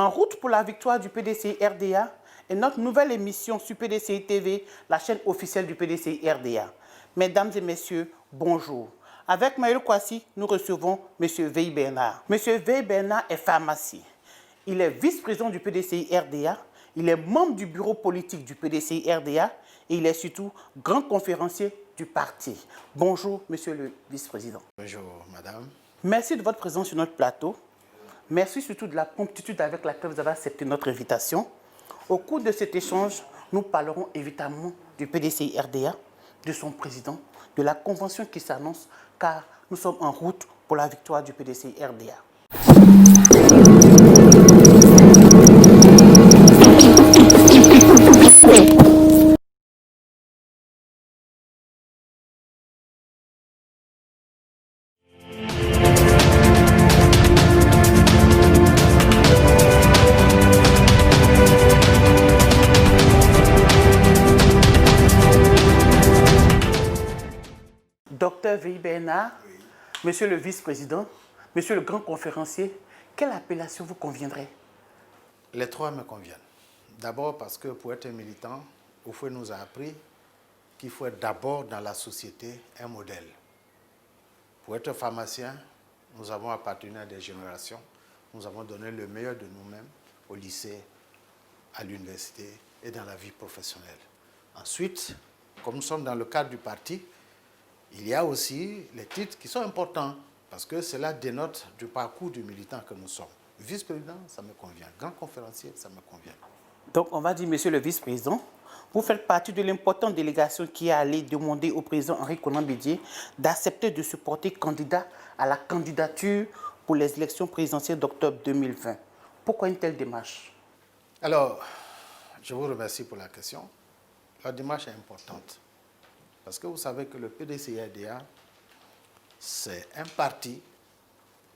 En route pour la victoire du PDCI RDA est notre nouvelle émission sur PDCI TV, la chaîne officielle du PDCI RDA. Mesdames et messieurs, bonjour. Avec Maël Kwasi, nous recevons M. Veil Bernard. M. Veil Bernard est pharmacien. Il est vice-président du PDCI RDA, il est membre du bureau politique du PDCI RDA et il est surtout grand conférencier du parti. Bonjour, monsieur le vice-président. Bonjour, madame. Merci de votre présence sur notre plateau. Merci surtout de la promptitude avec laquelle vous avez accepté notre invitation. Au cours de cet échange, nous parlerons évidemment du PDCI RDA, de son président, de la convention qui s'annonce, car nous sommes en route pour la victoire du PDCI RDA. Docteur Veil Bernard, oui. Monsieur le vice-président, monsieur le grand conférencier, quelle appellation vous conviendrait? Les trois me conviennent. D'abord parce que pour être militant, Oufoué nous a appris qu'il faut être d'abord dans la société un modèle. Pour être pharmacien, nous avons appartenu à des générations. Nous avons donné le meilleur de nous-mêmes au lycée, à l'université et dans la vie professionnelle. Ensuite, comme nous sommes dans le cadre du parti, il y a aussi les titres qui sont importants parce que cela dénote du parcours du militant que nous sommes. Vice-président, ça me convient. Grand conférencier, ça me convient. Donc, on va dire, monsieur le vice-président, vous faites partie de l'importante délégation qui est allée demander au président Henri Konan Bédié d'accepter de se porter candidat à la candidature pour les élections présidentielles d'octobre 2020. Pourquoi une telle démarche? Alors, je vous remercie pour la question. La démarche est importante. Parce que vous savez que le PDCI-RDA, c'est un parti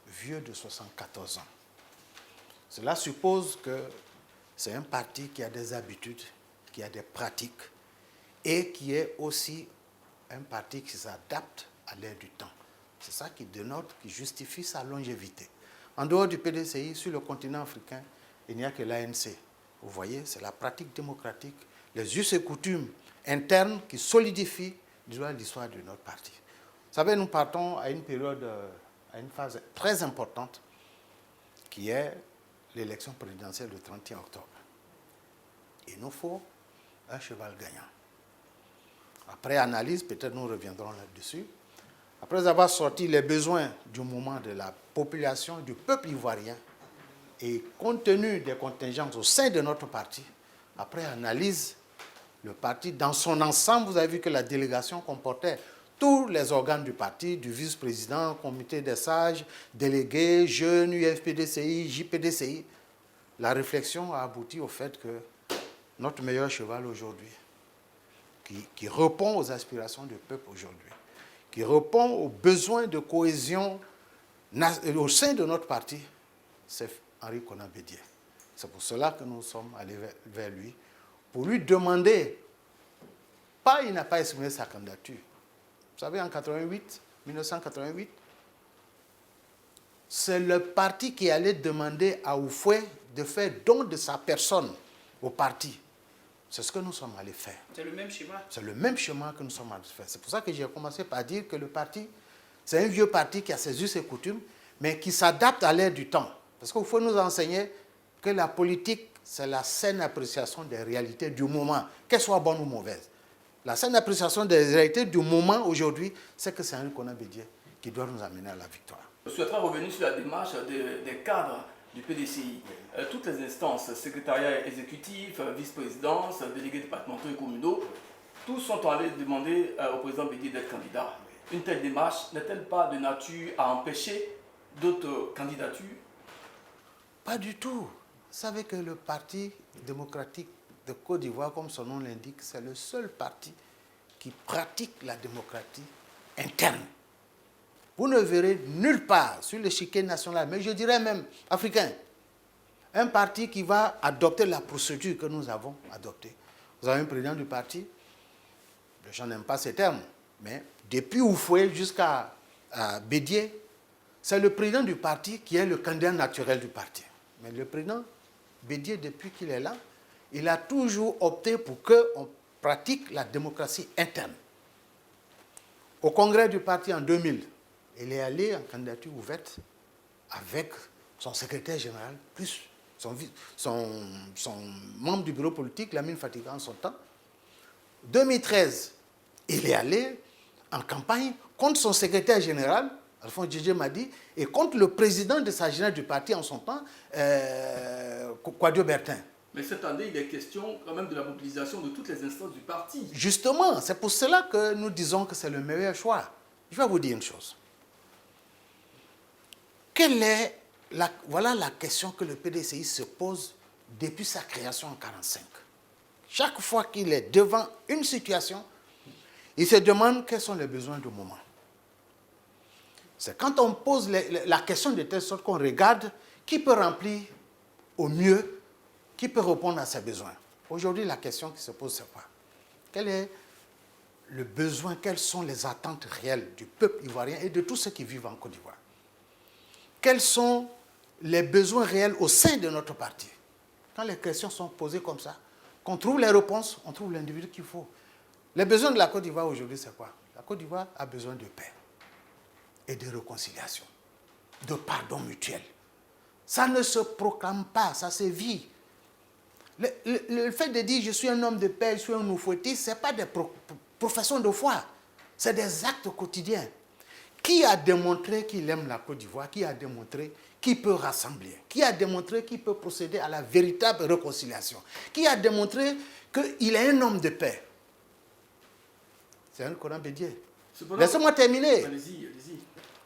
vieux de 74 ans. Cela suppose que c'est un parti qui a des habitudes, qui a des pratiques et qui est aussi un parti qui s'adapte à l'ère du temps. C'est ça qui dénote, qui justifie sa longévité. En dehors du PDCI, sur le continent africain, il n'y a que l'ANC. Vous voyez, c'est la pratique démocratique, les us et coutumes internes qui solidifient l'histoire de notre parti. Vous savez, nous partons à une période, à une phase très importante qui est l'élection présidentielle du 31 octobre. Il nous faut un cheval gagnant. Après analyse, peut-être nous reviendrons là-dessus. Après avoir sorti les besoins du moment de la population, du peuple ivoirien, et compte tenu des contingences au sein de notre parti, après analyse, le parti, dans son ensemble, vous avez vu que la délégation comportait tous les organes du parti, du vice-président, comité des sages, délégués, jeunes, UFPDCI, JPDCI. La réflexion a abouti au fait que notre meilleur cheval aujourd'hui, qui répond aux aspirations du peuple aujourd'hui, qui répond aux besoins de cohésion au sein de notre parti, c'est Henri Konan Bédié. C'est pour cela que nous sommes allés vers lui, pour lui demander, il n'a pas exprimé sa candidature. Vous savez, en 1988, c'est le parti qui allait demander à Oufoué de faire don de sa personne au parti. C'est ce que nous sommes allés faire. C'est le même schéma? C'est le même schéma que nous sommes allés faire. C'est pour ça que j'ai commencé par dire que le parti, c'est un vieux parti qui a ses us et coutumes, mais qui s'adapte à l'ère du temps. Parce qu'il faut nous enseigner que la politique, c'est la saine appréciation des réalités du moment, qu'elles soient bonnes ou mauvaises. La saine appréciation des réalités du moment aujourd'hui, c'est que c'est Henri Konan Bédié qui doit nous amener à la victoire. Je souhaiterais revenir sur la démarche des cadres du PDCI. Toutes les instances, secrétariat exécutif, vice-présidence, délégués départementaux et communaux, tous sont allés demander au président Bédié d'être candidat. Une telle démarche n'est-elle pas de nature à empêcher d'autres candidatures? Pas du tout. Vous savez que le Parti démocratique de Côte d'Ivoire, comme son nom l'indique, c'est le seul parti qui pratique la démocratie interne. Vous ne verrez nulle part sur l'échiquier national, mais je dirais même africain, un parti qui va adopter la procédure que nous avons adoptée. Vous avez un président du parti, les gens n'aiment pas ces termes, mais depuis Oufoué jusqu'à Bédié, c'est le président du parti qui est le candidat naturel du parti. Mais le président Bédier, depuis qu'il est là, il a toujours opté pour qu'on pratique la démocratie interne. Au congrès du parti en 2000, il est allé en candidature ouverte avec son secrétaire général, plus son membre du bureau politique, Lamine Fatiga en son temps. 2013, il est allé en campagne contre son secrétaire général, Alphonse Djidje Madi, et contre le président de sa générale du parti en son temps, Kouadio Bertin. Mais cette année, il est question quand même de la mobilisation de toutes les instances du parti. Justement, c'est pour cela que nous disons que c'est le meilleur choix. Je vais vous dire une chose. Voilà la question que le PDCI se pose depuis sa création en 1945. Chaque fois qu'il est devant une situation, il se demande quels sont les besoins du moment. C'est quand on pose la question de telle sorte qu'on regarde qui peut remplir au mieux, qui peut répondre à ses besoins. Aujourd'hui, la question qui se pose, c'est quoi? Quel est le besoin, quelles sont les attentes réelles du peuple ivoirien et de tous ceux qui vivent en Côte d'Ivoire? Quels sont les besoins réels au sein de notre parti? Quand les questions sont posées comme ça, qu'on trouve les réponses, on trouve l'individu qu'il faut. Les besoins de la Côte d'Ivoire aujourd'hui, c'est quoi? La Côte d'Ivoire a besoin de paix et de réconciliation, de pardon mutuel. Ça ne se proclame pas, ça se vit. Le fait de dire « je suis un homme de paix, je suis un oufouettiste », ce n'est pas des professions de foi, c'est des actes quotidiens. Qui a démontré qu'il aime la Côte d'Ivoire? Qui a démontré qu'il peut rassembler? Qui a démontré qu'il peut procéder à la véritable réconciliation? Qui a démontré qu'il est un homme de paix? C'est un Coran Bédier. Laissez-moi terminer. Allez-y, allez-y.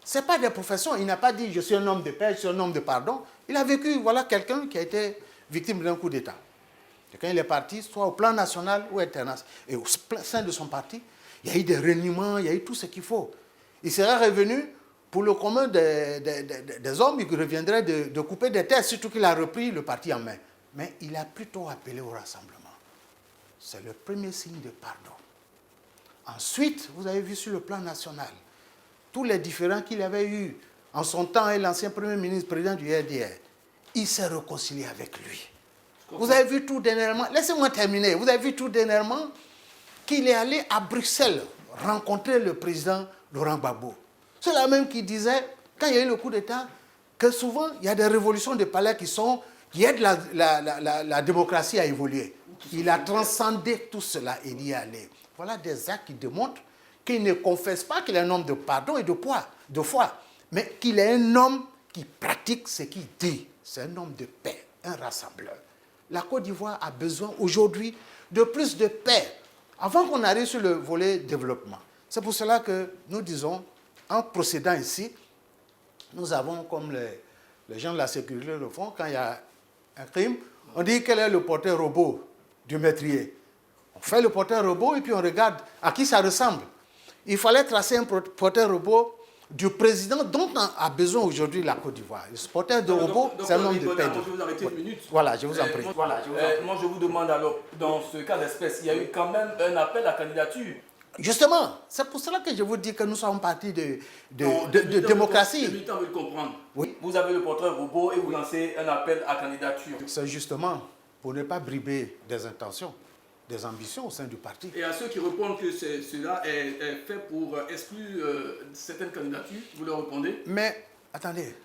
Ce n'est pas des professions. Il n'a pas dit « je suis un homme de paix, je suis un homme de pardon ». Il a vécu, voilà, quelqu'un qui a été victime d'un coup d'État. Et quand il est parti, soit au plan national ou international, et au sein de son parti, il y a eu des reniements, il y a eu tout ce qu'il faut. Il serait revenu, pour le commun des hommes, il reviendrait de couper des têtes, surtout qu'il a repris le parti en main. Mais il a plutôt appelé au rassemblement. C'est le premier signe de pardon. Ensuite, vous avez vu sur le plan national, tous les différends qu'il avait eus en son temps et l'ancien Premier ministre, président du RDR, il s'est réconcilié avec lui. Vous avez vu tout dernièrement, laissez-moi terminer, vous avez vu tout dernièrement qu'il est allé à Bruxelles rencontrer le président Laurent Gbagbo. C'est la même qui disait, quand il y a eu le coup d'État, que souvent il y a des révolutions de palais qui aident la démocratie à évoluer. Il a transcendé tout cela et il y est allé. Voilà des actes qui démontrent qu'il ne confesse pas qu'il est un homme de pardon et de foi, mais qu'il est un homme qui pratique ce qu'il dit. C'est un homme de paix, un rassembleur. La Côte d'Ivoire a besoin aujourd'hui de plus de paix, avant qu'on arrive sur le volet développement. C'est pour cela que nous disons, en procédant ici, nous avons, comme les gens de la sécurité le font, quand il y a un crime, on dit quel est le porteur robot du meurtrier. On fait le porteur robot et puis on regarde à qui ça ressemble. Il fallait tracer un porteur robot du président dont a besoin aujourd'hui la Côte d'Ivoire. Le porteur de robot, c'est un homme de paix. Je vais vous arrêter une minute. Voilà, je vous en prie. Moi, je vous demande alors, dans ce cas d'espèce, il y a eu quand même un appel à candidature. Justement, c'est pour cela que je vous dis que nous sommes partis de démocratie. Les militants veulent comprendre. Oui. Vous avez le portrait robot et vous lancez un appel à candidature. C'est justement pour ne pas briber des intentions, des ambitions au sein du parti. Et à ceux qui répondent que cela est fait pour exclure certaines candidatures, vous leur répondez? Mais attendez,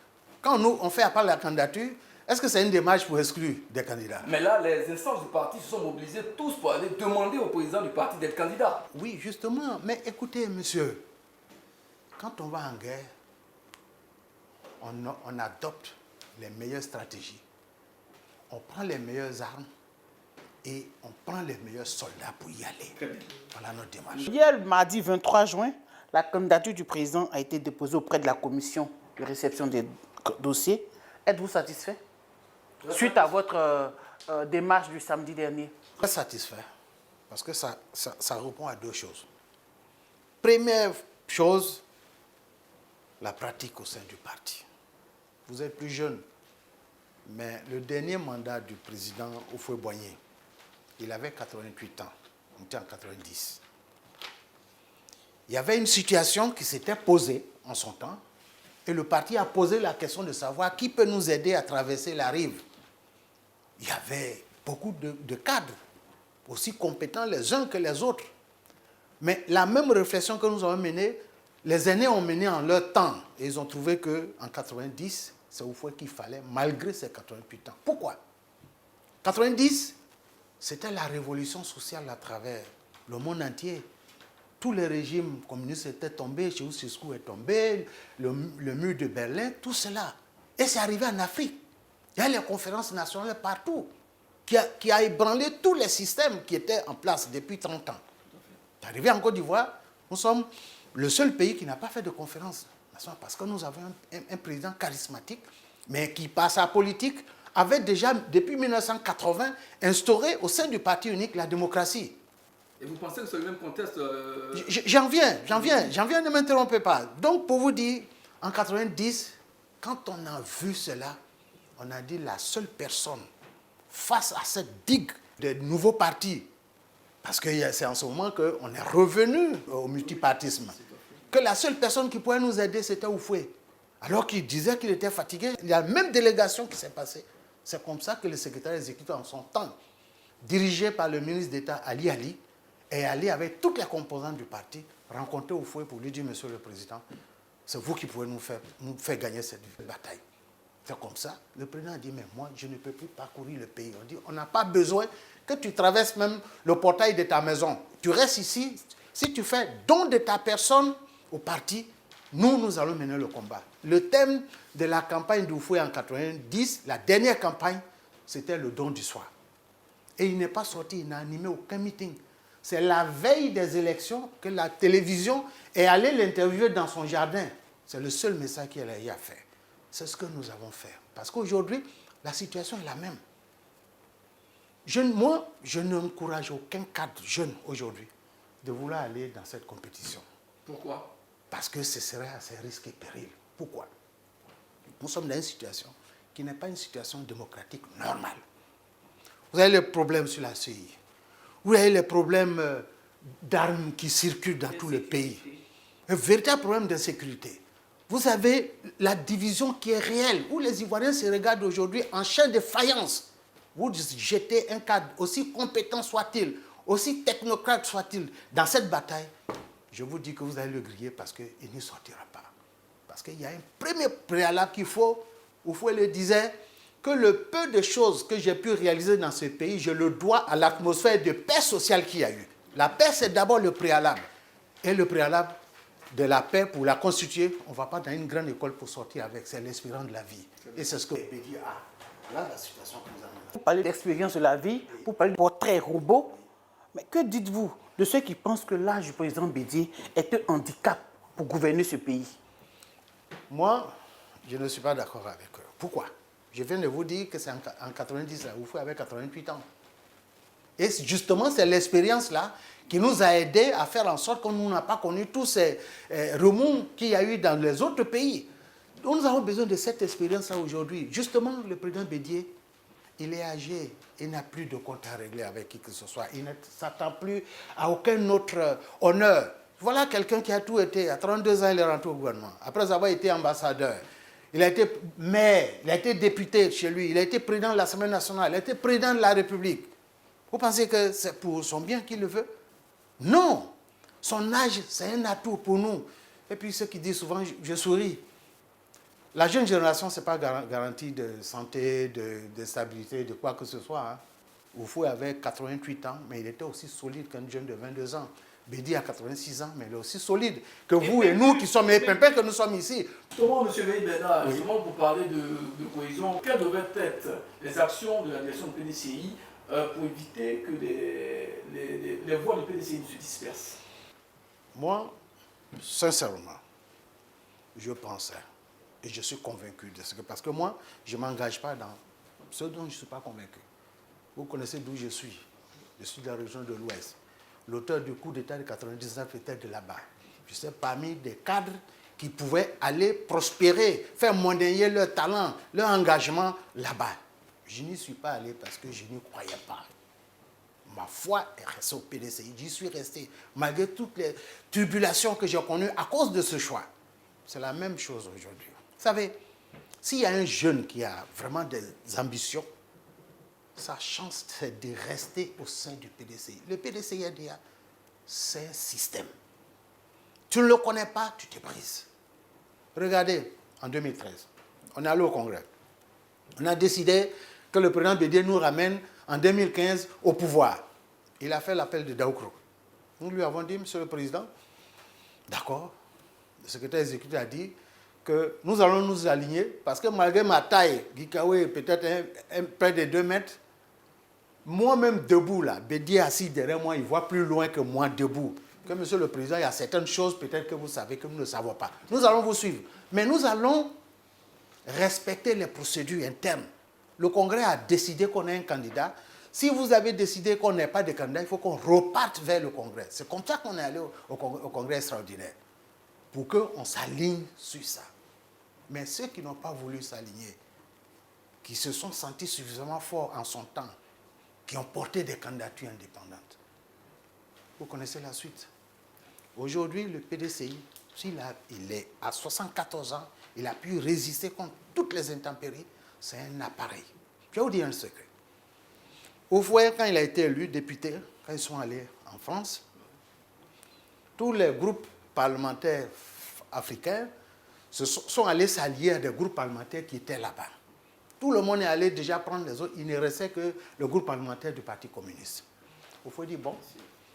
quand nous on fait appel à la candidature, est-ce que c'est une démarche pour exclure des candidats? Mais là, les instances du parti se sont mobilisées tous pour aller demander au président du parti d'être candidat. Oui, justement. Mais écoutez, monsieur, quand on va en guerre, on adopte les meilleures stratégies. On prend les meilleures armes et on prend les meilleurs soldats pour y aller. Très bien. Voilà notre démarche. Hier, mardi 23 juin, la candidature du président a été déposée auprès de la commission de réception des dossiers. Êtes-vous satisfait suite à votre démarche du samedi dernier? Très satisfait, parce que ça répond à deux choses. Première chose, la pratique au sein du parti. Vous êtes plus jeune, mais le dernier mandat du président Houphouët-Boigny, il avait 88 ans, on était en 90. Il y avait une situation qui s'était posée en son temps, et le parti a posé la question de savoir qui peut nous aider à traverser la rive. il y avait beaucoup de cadres, aussi compétents les uns que les autres. Mais la même réflexion que nous avons menée, les aînés ont mené en leur temps. Et ils ont trouvé qu'en 90, c'est Houphouët qu'il fallait, malgré ses 88 ans. Pourquoi? 90, c'était la révolution sociale à travers le monde entier. Tous les régimes communistes étaient tombés, Ceausescu est tombé, le mur de Berlin, tout cela. Et c'est arrivé en Afrique. Il y a les conférences nationales partout, qui a ébranlé tous les systèmes qui étaient en place depuis 30 ans. C'est arrivé en Côte d'Ivoire, nous sommes le seul pays qui n'a pas fait de conférence nationale parce que nous avons un président charismatique, mais qui, par sa politique, avait déjà, depuis 1980, instauré au sein du parti unique la démocratie. Et vous pensez que c'est le même contexte J'en viens, ne m'interrompez pas. Donc, pour vous dire, en 90, quand on a vu cela, on a dit la seule personne face à cette digue de nouveaux partis, parce que c'est en ce moment qu'on est revenu au multipartisme, que la seule personne qui pouvait nous aider, c'était Houphouët. Alors qu'il disait qu'il était fatigué, il y a la même délégation qui s'est passée. C'est comme ça que le secrétaire exécutif en son temps, dirigé par le ministre d'État Ali Ali, est allé avec toutes les composantes du parti rencontrer Houphouët pour lui dire, Monsieur le Président, c'est vous qui pouvez nous faire gagner cette bataille. C'est comme ça. Le président a dit, mais moi, je ne peux plus parcourir le pays. On dit, on n'a pas besoin que tu traverses même le portail de ta maison. Tu restes ici. Si tu fais don de ta personne au parti, nous allons mener le combat. Le thème de la campagne d'Houphouët en 90, la dernière campagne, c'était le don du soir. Et il n'est pas sorti, il n'a animé aucun meeting. C'est la veille des élections que la télévision est allée l'interviewer dans son jardin. C'est le seul message qu'il a eu à faire. C'est ce que nous avons fait. Parce qu'aujourd'hui, la situation est la même. Moi, je n'encourage aucun cadre jeune aujourd'hui de vouloir aller dans cette compétition. Pourquoi? Parce que ce serait à ses risques et périls. Pourquoi? Nous sommes dans une situation qui n'est pas une situation démocratique normale. Vous avez les problèmes sur la CI. Vous avez les problèmes d'armes qui circulent dans tout le pays. Un véritable problème d'insécurité. Vous avez la division qui est réelle, où les Ivoiriens se regardent aujourd'hui en chaîne de faïence. Vous jetez un cadre, aussi compétent soit-il, aussi technocrate soit-il, dans cette bataille, je vous dis que vous allez le griller parce qu'il n'y sortira pas. Parce qu'il y a un premier préalable qu'il faut, Houphouët le disait, que le peu de choses que j'ai pu réaliser dans ce pays, je le dois à l'atmosphère de paix sociale qu'il y a eu. La paix, c'est d'abord le préalable. Et le préalable de la paix, pour la constituer, on ne va pas dans une grande école pour sortir avec, c'est l'espérance de la vie. Et c'est ce que Bédi a. Voilà la situation que nous avons. Vous parlez d'expérience de la vie, vous parlez de portrait robot, mais que dites-vous de ceux qui pensent que l'âge du président Bédi est un handicap pour gouverner ce pays? Moi, je ne suis pas d'accord avec eux. Pourquoi? Je viens de vous dire que c'est en 90, Houphouët avait 88 ans. Et justement, c'est l'expérience-là qui nous a aidés à faire en sorte qu'on n'a pas connu tous ces remous qu'il y a eu dans les autres pays. Donc, nous avons besoin de cette expérience-là aujourd'hui. Justement, le président Bédié, il est âgé, il n'a plus de compte à régler avec qui que ce soit. Il ne s'attend plus à aucun autre honneur. Voilà quelqu'un qui a tout été. À 32 ans, il est rentré au gouvernement. Après avoir été ambassadeur, il a été maire, il a été député chez lui, il a été président de l'Assemblée nationale, il a été président de la République. Vous pensez que c'est pour son bien qu'il le veut? Non. Son âge, c'est un atout pour nous. Et puis ceux qui disent souvent, je souris. La jeune génération, ce n'est pas garantie de santé, de stabilité, de quoi que ce soit. Hein. Houphouët avait 88 ans, mais il était aussi solide qu'un jeune de 22 ans. Bédi a 86 ans, mais il est aussi solide que vous et nous qui sommes les pimpins que nous sommes ici. Justement, M. Bédi-Bernard, justement, vous parlez de cohésion. Quelles devraient être les actions de la direction du PDCI pour éviter que les voix du PDCI ne se dispersent? Moi, sincèrement, je pensais, et je suis convaincu de ce que... Parce que moi, je ne m'engage pas dans ce dont je ne suis pas convaincu. Vous connaissez d'où je suis. Je suis de la région de l'Ouest. L'auteur du coup d'État de 99 était de là-bas. Je suis parmi des cadres qui pouvaient aller prospérer, faire monnayer leur talent, leur engagement là-bas. Je n'y suis pas allé parce que je n'y croyais pas. Ma foi est restée au PDCI. J'y suis resté malgré toutes les tribulations que j'ai connues à cause de ce choix. C'est la même chose aujourd'hui. Vous savez, s'il y a un jeune qui a vraiment des ambitions, sa chance, c'est de rester au sein du PDCI. Le PDCI-RDA, c'est un système. Tu ne le connais pas, tu te brises. Regardez, en 2013, on est allé au Congrès. On a décidé que le président Bédié nous ramène en 2015 au pouvoir. Il a fait l'appel de Daoukro. Nous lui avons dit, Monsieur le Président, d'accord, le secrétaire exécutif a dit que nous allons nous aligner parce que malgré ma taille, Gikawe est peut-être près de 2 mètres, moi-même debout là, Bédié assis derrière moi, il voit plus loin que moi debout. Que Monsieur le Président, il y a certaines choses peut-être que vous savez que nous ne savons pas. Nous allons vous suivre. Mais nous allons respecter les procédures internes. Le Congrès a décidé qu'on ait un candidat. Si vous avez décidé qu'on n'ait pas de candidat, il faut qu'on reparte vers le Congrès. C'est comme ça qu'on est allé au Congrès extraordinaire, pour qu'on s'aligne sur ça. Mais ceux qui n'ont pas voulu s'aligner, qui se sont sentis suffisamment forts en son temps, qui ont porté des candidatures indépendantes, vous connaissez la suite. Aujourd'hui, le PDCI, il est à 74 ans, il a pu résister contre toutes les intempéries. C'est un appareil. Je vais vous dire un secret. Au foyer, quand il a été élu député, quand ils sont allés en France, tous les groupes parlementaires africains sont allés s'allier à des groupes parlementaires qui étaient là-bas. Tout le monde est allé déjà prendre les autres. Il ne restait que le groupe parlementaire du Parti communiste. Il faut dire, bon,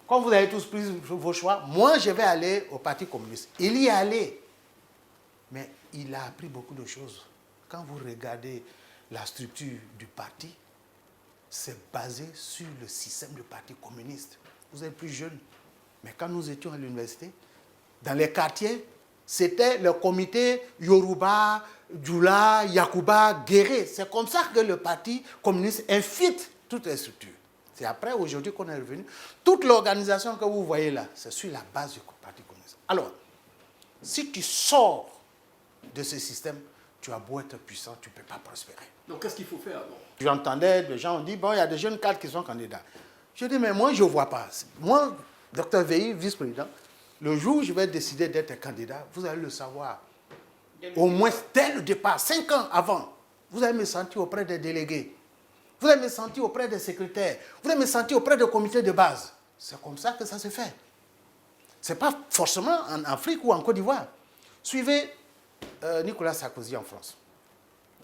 quand vous avez tous pris vos choix, moi, je vais aller au Parti communiste. Il y est allé. Mais il a appris beaucoup de choses. Quand vous regardez la structure du parti, c'est basé sur le système du Parti communiste. Vous êtes plus jeune. Mais quand nous étions à l'université, dans les quartiers, c'était le comité Yoruba, Djoula, Yakuba, Guéré. C'est comme ça que le Parti communiste infiltre toutes les structures. C'est après, aujourd'hui, qu'on est revenu. Toute l'organisation que vous voyez là, c'est sur la base du Parti communiste. Alors, si tu sors de ce système, tu as beau être puissant, tu ne peux pas prospérer. Donc, qu'est-ce qu'il faut faire? J'entendais des gens dire, bon, il y a des jeunes cadres qui sont candidats. Je dis, mais moi, je ne vois pas. Moi, Dr Veilly, vice-président, le jour où je vais décider d'être candidat, vous allez le savoir. Au moins, dès le départ, 5 ans avant, vous allez me sentir auprès des délégués. Vous allez me sentir auprès des secrétaires. Vous allez me sentir auprès des comités de base. C'est comme ça que ça se fait. Ce n'est pas forcément en Afrique ou en Côte d'Ivoire. Suivez Nicolas Sarkozy en France.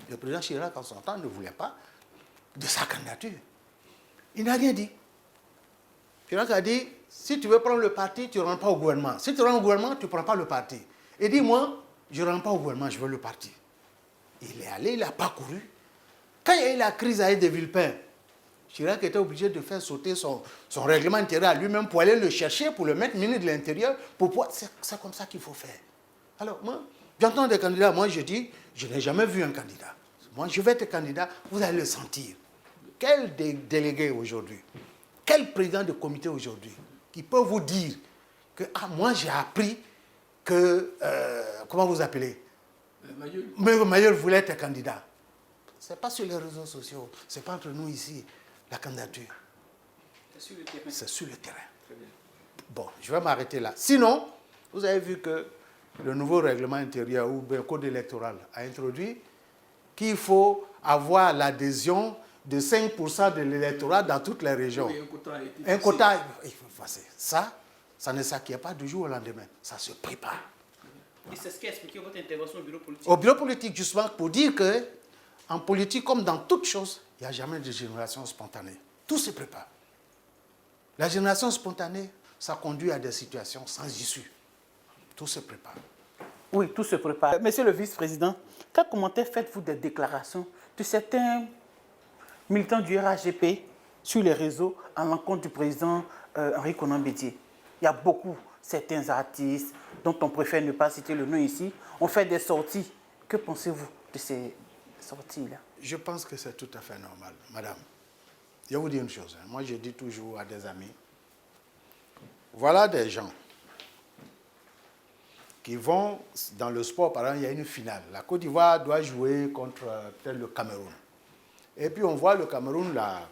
Le président Chirac, en son temps, ne voulait pas de sa candidature. Il n'a rien dit. Chirac a dit, si tu veux prendre le parti, tu ne rentres pas au gouvernement. Si tu rentres au gouvernement, tu ne prends pas le parti. Et dis, moi, je ne rentre pas au gouvernement, je veux le parti. Il est allé, il a parcouru. Quand il y a eu la crise à de Villepin, Chirac était obligé de faire sauter son règlement intérieur à lui-même pour aller le chercher, pour le mettre ministre de l'Intérieur. C'est comme ça qu'il faut faire. Alors, moi, j'entends des candidats, moi je dis, je n'ai jamais vu un candidat. Moi, je vais être candidat, vous allez le sentir. Quel délégué aujourd'hui, quel président de comité aujourd'hui qui peut vous dire que, moi j'ai appris que, comment vous appelez? Mayol voulait être candidat. Ce n'est pas sur les réseaux sociaux, ce n'est pas entre nous ici, la candidature. C'est sur le terrain. C'est sur le terrain. Très bien. Bon, je vais m'arrêter là. Sinon, vous avez vu que le nouveau règlement intérieur ou le code électoral a introduit qu'il faut avoir l'adhésion de 5% de l'électorat dans toutes les régions. Oui, un quota a été Un fixé. quota, il faut passer. Ça ne s'acquiert pas du jour au lendemain. Ça se prépare. Et c'est ce qui a expliqué votre intervention au bureau politique. Au bureau politique, justement, pour dire que en politique, comme dans toute chose, il n'y a jamais de génération spontanée. Tout se prépare. La génération spontanée, ça conduit à des situations sans issue. Tout se prépare. Oui, tout se prépare. Monsieur le vice-président, quel commentaire faites-vous des déclarations de certains militants du RHGP sur les réseaux à l'encontre du président Henri Konan Bédié? Il y a beaucoup, certains artistes, dont on préfère ne pas citer le nom ici, ont fait des sorties. Que pensez-vous de ces sorties-là? Je pense que c'est tout à fait normal, madame. Je vais vous dire une chose. Moi, je dis toujours à des amis, voilà des gens qui vont dans le sport, par exemple, il y a une finale. La Côte d'Ivoire doit jouer contre peut-être le Cameroun. Et puis on voit le Cameroun là,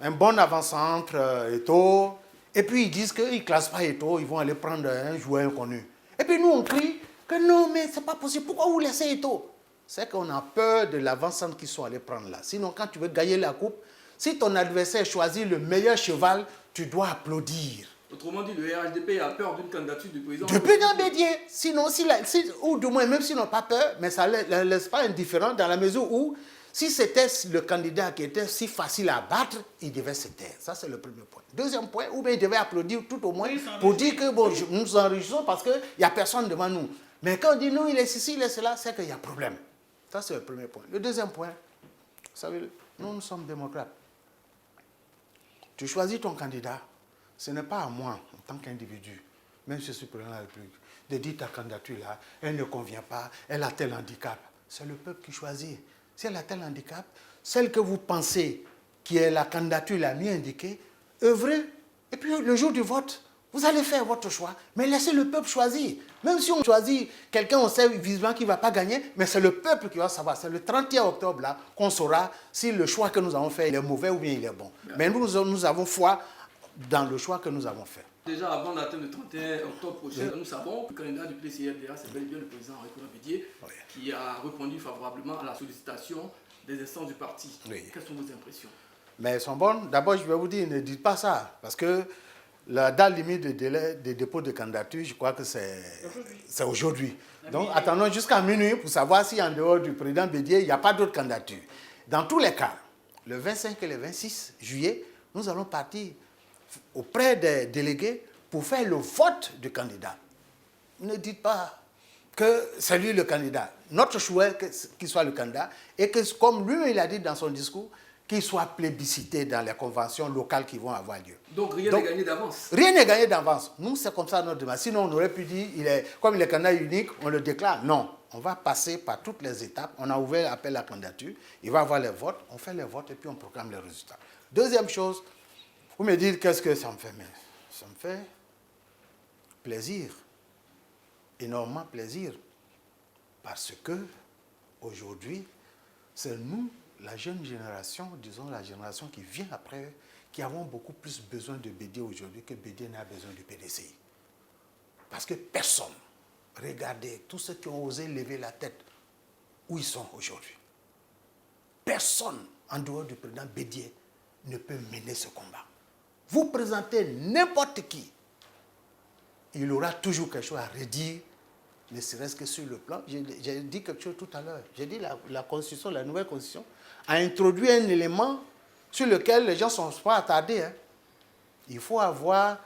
un bon avant-centre, Eto'o. Et puis ils disent qu'ils ne classent pas Eto'o, ils vont aller prendre un joueur inconnu. Et puis nous on crie que non, mais c'est pas possible. Pourquoi vous laissez Eto'o? C'est qu'on a peur de l'avant-centre qu'ils sont allés prendre là. Sinon, quand tu veux gagner la coupe, Si ton adversaire choisit le meilleur cheval, tu dois applaudir. Autrement dit, le RHDP a peur d'une candidature du président. Du président Bédié. Sinon, ou du moins, même s'ils n'ont pas peur, mais ça ne les laisse pas indifférents dans la mesure où, si c'était le candidat qui était si facile à battre, il devait se taire. Ça, c'est le premier point. Deuxième point, ou bien il devait applaudir tout au moins pour dire que bon, nous nous enrichissons parce qu'il n'y a personne devant nous. Mais quand on dit non, il est ceci, il est cela, c'est qu'il y a problème. Ça, c'est le premier point. Le deuxième point, vous savez, nous sommes démocrates. Tu choisis ton candidat. Ce n'est pas à moi, en tant qu'individu, même si je suis président de la République, de dire ta candidature là, elle ne convient pas, elle a tel handicap. C'est le peuple qui choisit. Si elle a tel handicap, celle que vous pensez qui est la candidature la mieux indiquée, œuvrez. Et puis le jour du vote, vous allez faire votre choix, mais laissez le peuple choisir. Même si on choisit quelqu'un, on sait visiblement qu'il ne va pas gagner, mais c'est le peuple qui va savoir. C'est le 31 octobre là qu'on saura si le choix que nous avons fait il est mauvais ou bien il est bon. Mais nous avons foi dans le choix que nous avons fait. Déjà, avant d'atteindre le 31 octobre prochain, nous savons que le candidat du PDCI-RDA, c'est bel et bien le président Récordant Bédié, qui a répondu favorablement à la sollicitation des instances du parti. Oui. Quelles sont vos impressions? Mais elles sont bonnes. D'abord, je vais vous dire, ne dites pas ça, parce que la date limite de délai de dépôt de candidature, je crois que c'est aujourd'hui. Donc, attendons jusqu'à minuit pour savoir si en dehors du président Bédié, il n'y a pas d'autres candidatures. Dans tous les cas, le 25 et le 26 juillet, nous allons partir auprès des délégués pour faire le vote du candidat. Ne dites pas que c'est lui le candidat. Notre choix est qu'il soit le candidat et que, comme lui il a dit dans son discours, qu'il soit plébiscité dans les conventions locales qui vont avoir lieu. Donc rien n'est gagné d'avance. Rien n'est gagné d'avance. Nous, c'est comme ça notre démarche. Sinon, on aurait pu dire, comme il est candidat unique, on le déclare. Non, on va passer par toutes les étapes. On a ouvert l'appel à la candidature. Il va y avoir les votes. On fait les votes et puis on proclame les résultats. Deuxième chose, vous me dites qu'est-ce que ça me fait? Mais ça me fait plaisir, énormément plaisir, parce que aujourd'hui, c'est nous, la jeune génération, disons la génération qui vient après, qui avons beaucoup plus besoin de Bédié aujourd'hui que Bédié n'a besoin du PDCI. Parce que personne, regardez, tous ceux qui ont osé lever la tête, où ils sont aujourd'hui. Personne, en dehors du président Bédié, ne peut mener ce combat. Vous présentez n'importe qui, il aura toujours quelque chose à redire, ne serait-ce que sur le plan. J'ai dit quelque chose tout à l'heure. J'ai dit la Constitution, la nouvelle Constitution, a introduit un élément sur lequel les gens ne sont pas attardés. Hein. Il faut avoir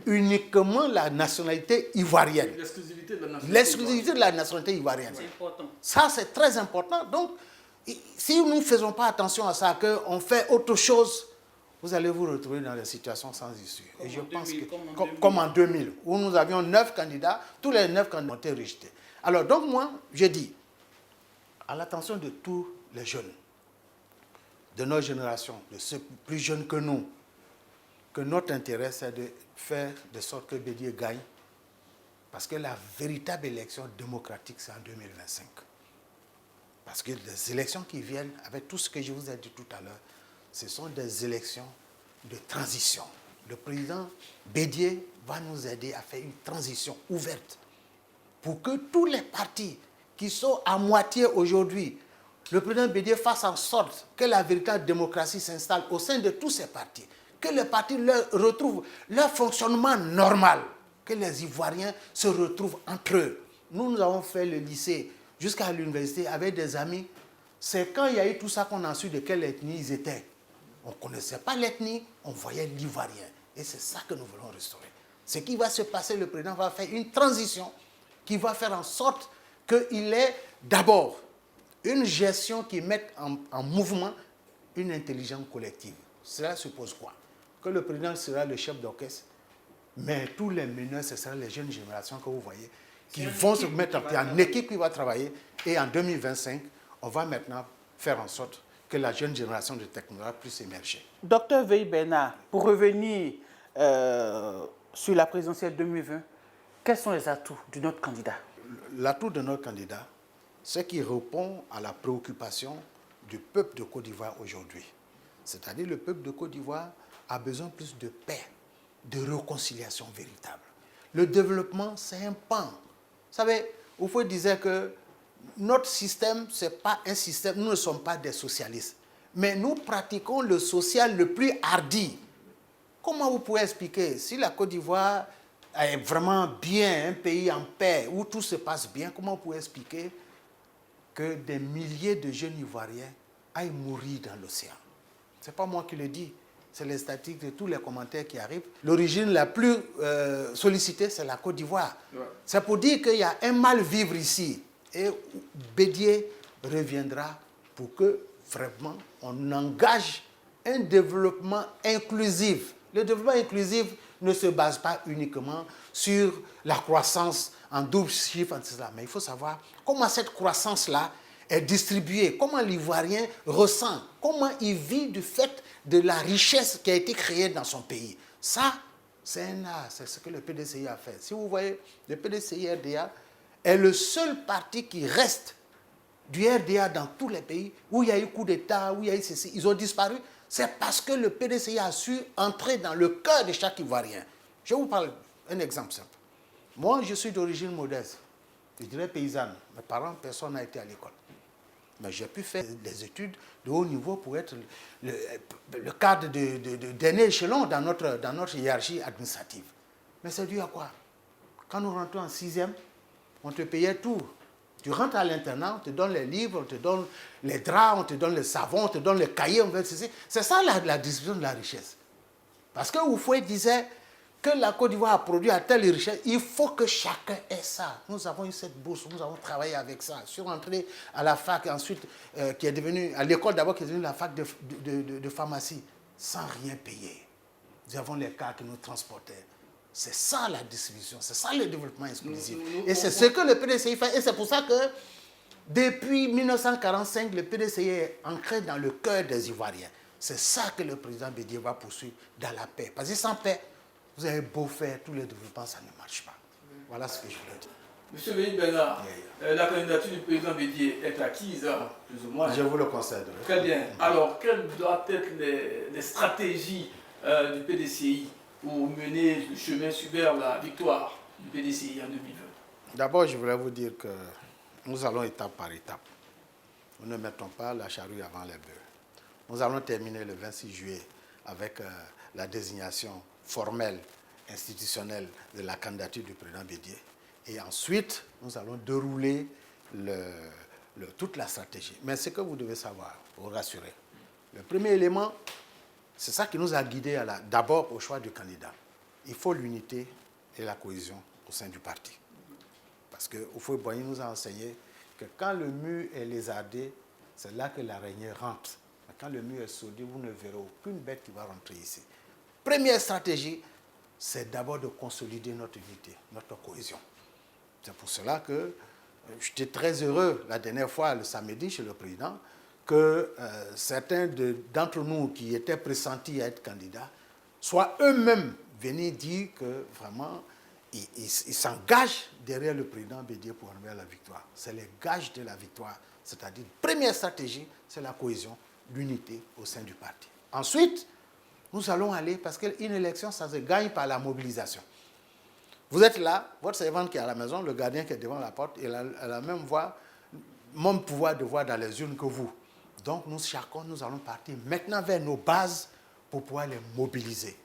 uniquement la nationalité ivoirienne. L'exclusivité de la nationalité. L'exclusivité de la nationalité ivoirienne. C'est important. Ça, c'est très important. Donc, si nous ne faisons pas attention à ça, qu'on fait autre chose, vous allez vous retrouver dans des situations sans issue. Et je pense que, comme en 2000, où nous avions 9 candidats, tous les 9 candidats ont été rejetés. Alors, donc moi, je dis, à l'attention de tous les jeunes, de notre génération, de ceux plus jeunes que nous, que notre intérêt, c'est de faire de sorte que Bédié gagne, parce que la véritable élection démocratique, c'est en 2025. Parce que les élections qui viennent, avec tout ce que je vous ai dit tout à l'heure, ce sont des élections de transition. Le président Bédié va nous aider à faire une transition ouverte pour que tous les partis qui sont à moitié aujourd'hui, le président Bédié fasse en sorte que la véritable démocratie s'installe au sein de tous ces partis, que les partis retrouvent leur fonctionnement normal, que les Ivoiriens se retrouvent entre eux. Nous avons fait le lycée jusqu'à l'université avec des amis. C'est quand il y a eu tout ça qu'on a su de quelle ethnie ils étaient. On ne connaissait pas l'ethnie, on voyait l'Ivoirien. Et c'est ça que nous voulons restaurer. Ce qui va se passer, le président va faire une transition qui va faire en sorte qu'il ait d'abord une gestion qui mette en mouvement une intelligence collective. Cela suppose quoi? Que le président sera le chef d'orchestre, mais tous les meneurs, ce seront les jeunes générations que vous voyez, qui vont se mettre en place, une équipe qui va travailler. Et en 2025, on va maintenant faire en sorte que la jeune génération de technologues puisse émerger. Docteur Veil Bernard, pour revenir sur la présidentielle 2020, quels sont les atouts de notre candidat? L'atout de notre candidat, c'est qu'il répond à la préoccupation du peuple de Côte d'Ivoire aujourd'hui. C'est-à-dire le peuple de Côte d'Ivoire a besoin plus de paix, de réconciliation véritable. Le développement, c'est un pan. Vous savez, Oufoué disait que notre système, ce n'est pas un système, nous ne sommes pas des socialistes, mais nous pratiquons le social le plus hardi. Comment vous pouvez expliquer, si la Côte d'Ivoire est vraiment bien, un pays en paix, où tout se passe bien, comment vous pouvez expliquer que des milliers de jeunes Ivoiriens aillent mourir dans l'océan? Ce n'est pas moi qui le dis, c'est les statistiques de tous les commentaires qui arrivent. L'origine la plus sollicitée, c'est la Côte d'Ivoire. Ouais. C'est pour dire qu'il y a un mal-vivre ici. Et Bédié reviendra pour que vraiment on engage un développement inclusif. Le développement inclusif ne se base pas uniquement sur la croissance en double chiffre, mais il faut savoir comment cette croissance-là est distribuée, comment l'Ivoirien ressent, comment il vit du fait de la richesse qui a été créée dans son pays. Ça, c'est un art, c'est ce que le PDCI a fait. Si vous voyez, le PDCI-RDA est le seul parti qui reste du RDA dans tous les pays où il y a eu coup d'État, où il y a eu ceci, ils ont disparu. C'est parce que le PDCI a su entrer dans le cœur de chaque Ivoirien. Je vous parle un exemple simple. Moi, je suis d'origine modeste, je dirais paysanne. Mes parents, personne n'a été à l'école. Mais j'ai pu faire des études de haut niveau pour être le cadre dernier échelon dans notre hiérarchie administrative. Mais c'est dû à quoi? Quand nous rentrons en 6e, on te payait tout. Tu rentres à l'internat, on te donne les livres, on te donne les draps, on te donne le savon, on te donne les cahiers. C'est ça la distribution de la richesse. Parce que Houphouët disait que la Côte d'Ivoire a produit à telle richesse, il faut que chacun ait ça. Nous avons eu cette bourse, nous avons travaillé avec ça. Je suis rentré à la fac, ensuite, qui est devenue, à l'école d'abord, qui est devenue la fac de pharmacie, sans rien payer. Nous avons les cars qui nous transportaient. C'est ça la distribution, c'est ça le développement exclusif. Et c'est ce que le PDCI fait. Et c'est pour ça que depuis 1945, le PDCI est ancré dans le cœur des Ivoiriens. C'est ça que le président Bédié va poursuivre dans la paix. Parce que sans paix, vous avez beau faire tous les développements, ça ne marche pas. Voilà ce que je voulais dire. Monsieur Bédié Bernard, la candidature du président Bédié est acquise, plus ou moins. Je vous le concède. Très bien. Alors, quelles doivent être les stratégies du PDCI pour mener le chemin vers la victoire du PDCI en 2020? D'abord, je voulais vous dire que nous allons étape par étape. Nous ne mettons pas la charrue avant les bœufs. Nous allons terminer le 26 juillet avec la désignation formelle, institutionnelle de la candidature du président Bédié. Et ensuite, nous allons dérouler toute la stratégie. Mais ce que vous devez savoir, pour vous rassurer, le premier élément, c'est ça qui nous a guidés d'abord au choix du candidat. Il faut l'unité et la cohésion au sein du parti. Parce que Houphouët-Boigny nous a enseigné que quand le mur est lézardé, c'est là que l'araignée rentre. Mais quand le mur est soudé, vous ne verrez aucune bête qui va rentrer ici. Première stratégie, c'est d'abord de consolider notre unité, notre cohésion. C'est pour cela que j'étais très heureux la dernière fois, le samedi, chez le président, que certains d'entre nous qui étaient pressentis à être candidats soient eux-mêmes venus dire que vraiment, ils s'engagent derrière le président Bédié pour arriver à la victoire. C'est les gages de la victoire. C'est-à-dire, première stratégie, c'est la cohésion, l'unité au sein du parti. Ensuite, nous allons aller, parce qu'une élection, ça se gagne par la mobilisation. Vous êtes là, votre servante qui est à la maison, le gardien qui est devant la porte, il a la même pouvoir de voir dans les urnes que vous. Donc, chacun, nous allons partir maintenant vers nos bases pour pouvoir les mobiliser.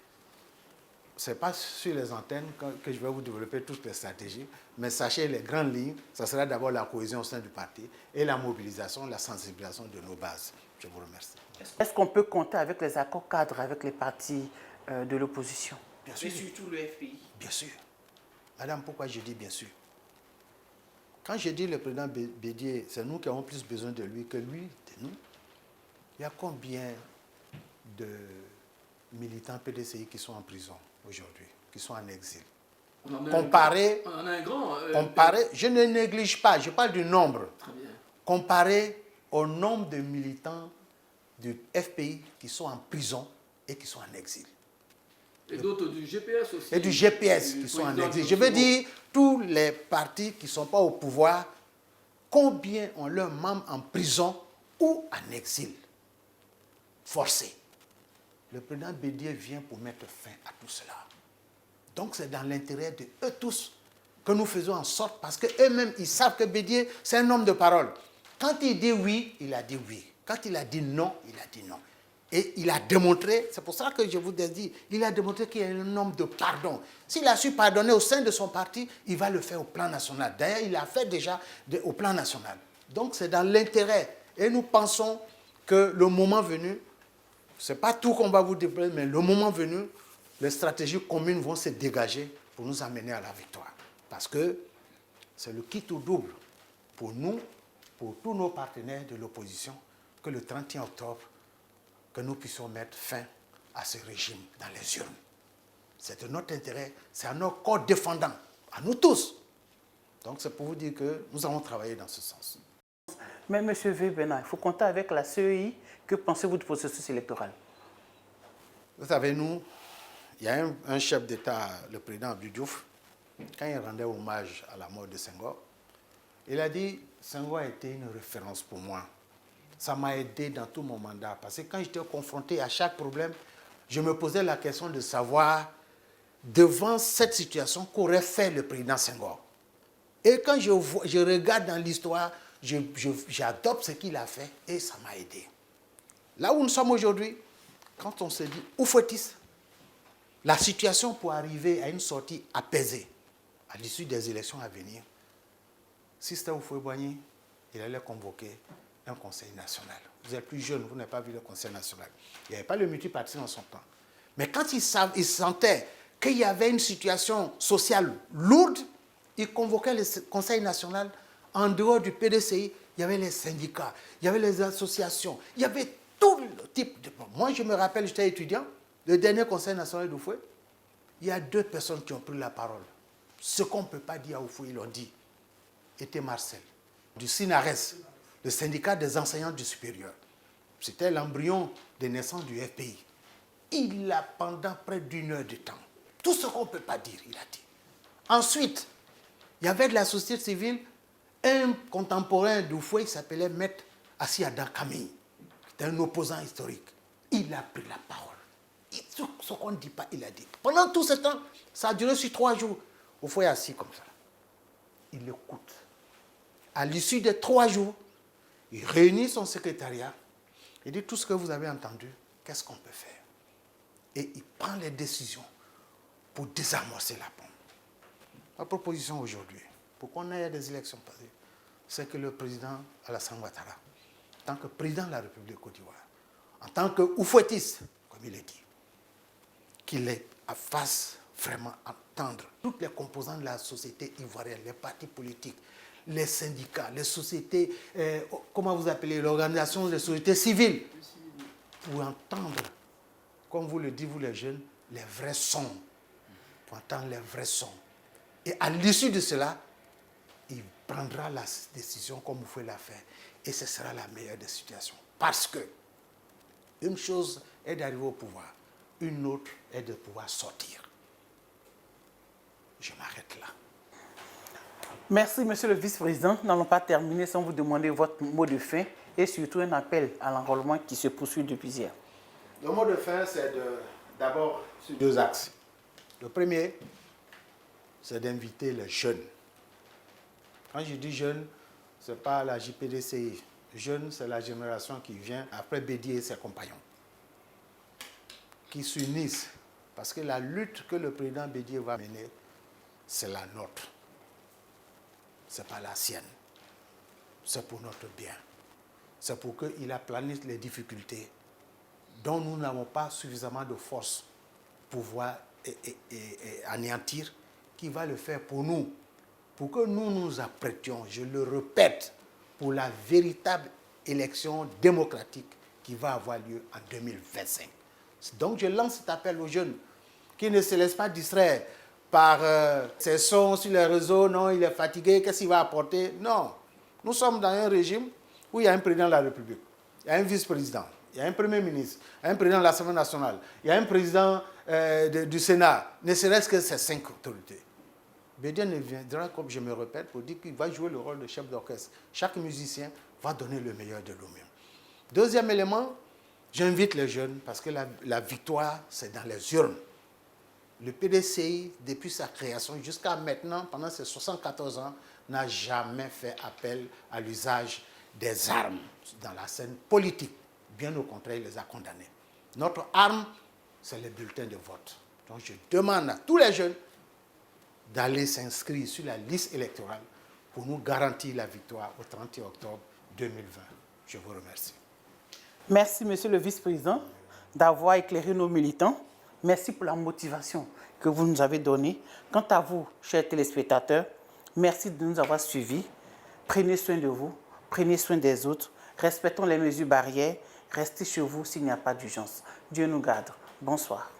Ce n'est pas sur les antennes que je vais vous développer toutes les stratégies, mais sachez les grandes lignes, ça sera d'abord la cohésion au sein du parti et la mobilisation, la sensibilisation de nos bases. Je vous remercie. Est-ce qu'on peut compter avec les accords cadres avec les partis de l'opposition? Bien sûr. Et surtout le FPI. Bien sûr. Madame, pourquoi je dis bien sûr? Quand je dis le président Bédié, c'est nous qui avons plus besoin de lui que lui de nous. Il y a combien de militants PDCI qui sont en prison aujourd'hui, qui sont en exil? Comparé, on en a un grand. Je ne néglige pas, je parle du nombre. Très bien. Comparé au nombre de militants du FPI qui sont en prison et qui sont en exil. Et d'autres du GPS aussi. Et du GPS qui sont en exil. Je veux dire, tous les partis qui ne sont pas au pouvoir, combien ont leurs membres en prison ou en exil forcé? Le président Bédié vient pour mettre fin à tout cela. Donc c'est dans l'intérêt de eux tous que nous faisons en sorte, parce qu'eux-mêmes, ils savent que Bédié, c'est un homme de parole. Quand il dit oui, il a dit oui. Quand il a dit non, il a dit non. Et il a démontré, c'est pour ça que je vous ai dit, il a démontré qu'il y a un homme de pardon. S'il a su pardonner au sein de son parti, il va le faire au plan national. D'ailleurs, il l'a fait déjà au plan national. Donc, c'est dans l'intérêt. Et nous pensons que le moment venu, ce n'est pas tout qu'on va vous développer, mais le moment venu, les stratégies communes vont se dégager pour nous amener à la victoire. Parce que c'est le kit au double pour nous, pour tous nos partenaires de l'opposition, que le 31 octobre, que nous puissions mettre fin à ce régime dans les urnes. C'est de notre intérêt, c'est à nos corps défendants, à nous tous. Donc c'est pour vous dire que nous avons travaillé dans ce sens. Mais M. Weber, il faut compter avec la CEI. Que pensez-vous du processus électoral? Vous savez, nous, il y a un chef d'État, le président Abdou Diouf, quand il rendait hommage à la mort de Senghor, il a dit « Senghor a été une référence pour moi ». Ça m'a aidé dans tout mon mandat. Parce que quand j'étais confronté à chaque problème, je me posais la question de savoir, devant cette situation, qu'aurait fait le président Senghor. Et quand je regarde dans l'histoire, j'adopte ce qu'il a fait et ça m'a aidé. Là où nous sommes aujourd'hui, quand on se dit Oufouettis, la situation pour arriver à une sortie apaisée, à l'issue des élections à venir, si c'était Houphouët-Boigny, il allait convoquer un conseil national. Vous êtes plus jeune, vous n'avez pas vu le conseil national. Il n'y avait pas le multipartisme en son temps. Mais quand il sentait qu'il y avait une situation sociale lourde, il convoquait le conseil national. En dehors du PDCI, il y avait les syndicats, il y avait les associations, il y avait tout le type de... Moi, je me rappelle, j'étais étudiant, le dernier conseil national d'Oufoué, il y a 2 personnes qui ont pris la parole. Ce qu'on ne peut pas dire à Oufoué, ils l'ont dit, était Marcel, du SINARES, le syndicat des enseignants du supérieur. C'était l'embryon de naissance du FPI. Il a, pendant près d'1 heure de temps, tout ce qu'on ne peut pas dire, il a dit. Ensuite, il y avait de la société civile, un contemporain d'Oufoué qui s'appelait Maître Assi Adam Camille, qui était un opposant historique. Il a pris la parole. Ce qu'on ne dit pas, il a dit. Pendant tout ce temps, ça a duré sur 3 jours. Oufoué est assis comme ça. Il écoute. À l'issue de 3 jours, il réunit son secrétariat. Il dit tout ce que vous avez entendu, qu'est-ce qu'on peut faire? Et il prend les décisions pour désamorcer la bombe. Ma proposition aujourd'hui, pour qu'on aille à des élections passées, c'est que le président Alassane Ouattara, en tant que président de la République de Côte d'Ivoire, en tant que oufouettiste, comme il est dit, qu'il fasse vraiment entendre toutes les composantes de la société ivoirienne, les partis politiques, les syndicats, les sociétés, comment vous appelez, l'organisation des sociétés civiles, pour entendre, comme vous le dites, vous les jeunes, les vrais sons, pour entendre les vrais sons. Et à l'issue de cela, il prendra la décision comme vous pouvez la faire. Et ce sera la meilleure des situations. Parce que une chose est d'arriver au pouvoir, une autre est de pouvoir sortir. Je m'arrête là. Merci, Monsieur le Vice-président. Nous n'allons pas terminer sans vous demander votre mot de fin et surtout un appel à l'enrôlement qui se poursuit depuis hier. Le mot de fin, c'est d'abord sur 2 axes. Le premier, c'est d'inviter les jeunes. Quand je dis jeunes, ce n'est pas la JPDCI. Jeunes, c'est la génération qui vient après Bédié et ses compagnons, qui s'unissent. Parce que la lutte que le président Bédié va mener, c'est la nôtre. Ce n'est pas la sienne. C'est pour notre bien. C'est pour qu'il aplanisse les difficultés dont nous n'avons pas suffisamment de force pour pouvoir anéantir, qui va le faire pour nous. Pour que nous nous apprêtions, je le répète, pour la véritable élection démocratique qui va avoir lieu en 2025. Donc je lance cet appel aux jeunes qui ne se laissent pas distraire par ces sons sur les réseaux, non, il est fatigué, qu'est-ce qu'il va apporter? Non, nous sommes dans un régime où il y a un président de la République, il y a un vice-président, il y a un premier ministre, il y a un président de l'Assemblée nationale, il y a un président du Sénat, ne serait-ce que ces 5 autorités. Bédié ne viendra, comme je me répète, pour dire qu'il va jouer le rôle de chef d'orchestre. Chaque musicien va donner le meilleur de lui-même. Deuxième élément, j'invite les jeunes parce que la victoire, c'est dans les urnes. Le PDCI, depuis sa création jusqu'à maintenant, pendant ses 74 ans, n'a jamais fait appel à l'usage des armes dans la scène politique. Bien au contraire, il les a condamnées. Notre arme, c'est les bulletins de vote. Donc je demande à tous les jeunes d'aller s'inscrire sur la liste électorale pour nous garantir la victoire au 31 octobre 2020. Je vous remercie. Merci, monsieur le vice-président, d'avoir éclairé nos militants. Merci pour la motivation que vous nous avez donnée. Quant à vous, chers téléspectateurs, merci de nous avoir suivis. Prenez soin de vous, prenez soin des autres, respectons les mesures barrières, restez chez vous s'il n'y a pas d'urgence. Dieu nous garde. Bonsoir.